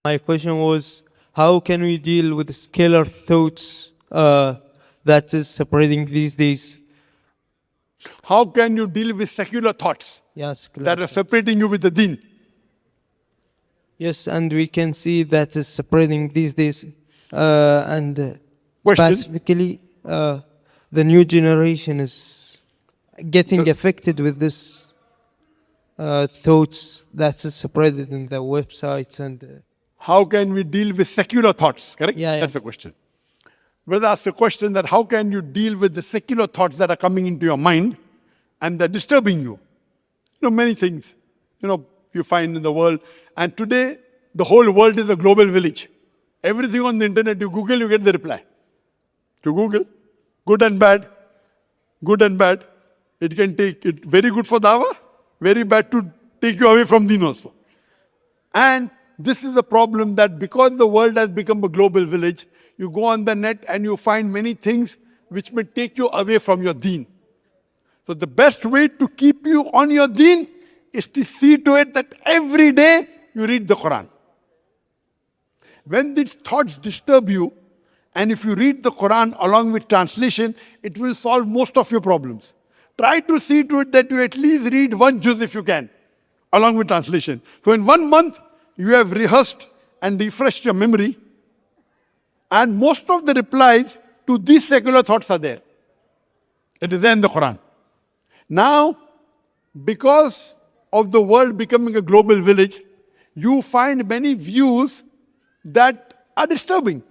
My question was, how can we deal with scalar thoughts that is spreading these days? How can you deal with secular thoughts Yes, that are separating you with the deen? yes, and we can see that is spreading these days, and Question? specifically, the new generation is getting affected with this thoughts that is spread in the websites and. How can we deal with secular thoughts? Correct? Yeah. That's the question. Brother asked the question that how can you deal with the secular thoughts that are coming into your mind and they're disturbing you? Many things, you find in the world. And today, the whole world is a global village. Everything on the internet, you Google, you get the reply. To Google, good and bad. It can take it very good for dawah, very bad to take you away from deen also. And this is the problem that because the world has become a global village, you go on the net and you find many things which may take you away from your deen. So the best way to keep you on your deen is to see to it that every day you read the Quran. When these thoughts disturb you, and if you read the Quran along with translation, it will solve most of your problems. Try to see to it that you at least read one juz if you can, along with translation. So in 1 month, you have rehearsed and refreshed your memory, and most of the replies to these secular thoughts are there. It is there in the Quran. Now, because of the world becoming a global village, you find many views that are disturbing.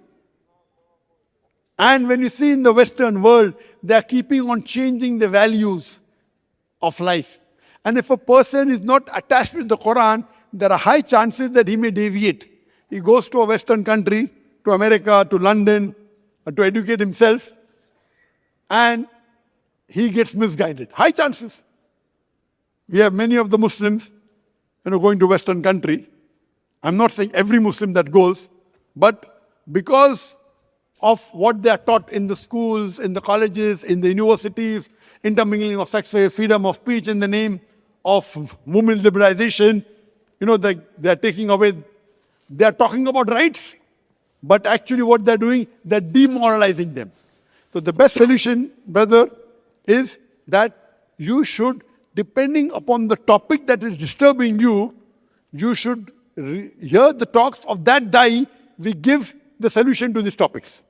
And when you see in the Western world, they are keeping on changing the values of life. And if a person is not attached with the Quran, there are high chances that he may deviate. He goes to a Western country, to America, to London, to educate himself, and he gets misguided. High chances. We have many of the Muslims, going to Western country. I'm not saying every Muslim that goes, but because of what they are taught in the schools, in the colleges, in the universities, intermingling of sexes, freedom of speech in the name of women's liberalization, they are taking away, they are talking about rights, but actually what they're doing, they're demoralizing them. So the best solution, brother, is that you should, depending upon the topic that is disturbing you, you should hear the talks of that dai. We give the solution to these topics.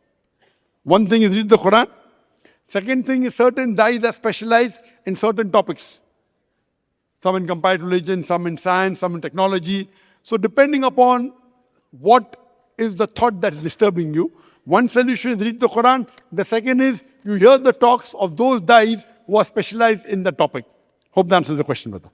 One thing is read the Quran. Second thing is certain dais are specialized in certain topics. Some in comparative religion, some in science, some in technology. So depending upon what is the thought that is disturbing you, one solution is read the Quran. The second is you hear the talks of those dais who are specialized in the topic. Hope that answers the question, brother.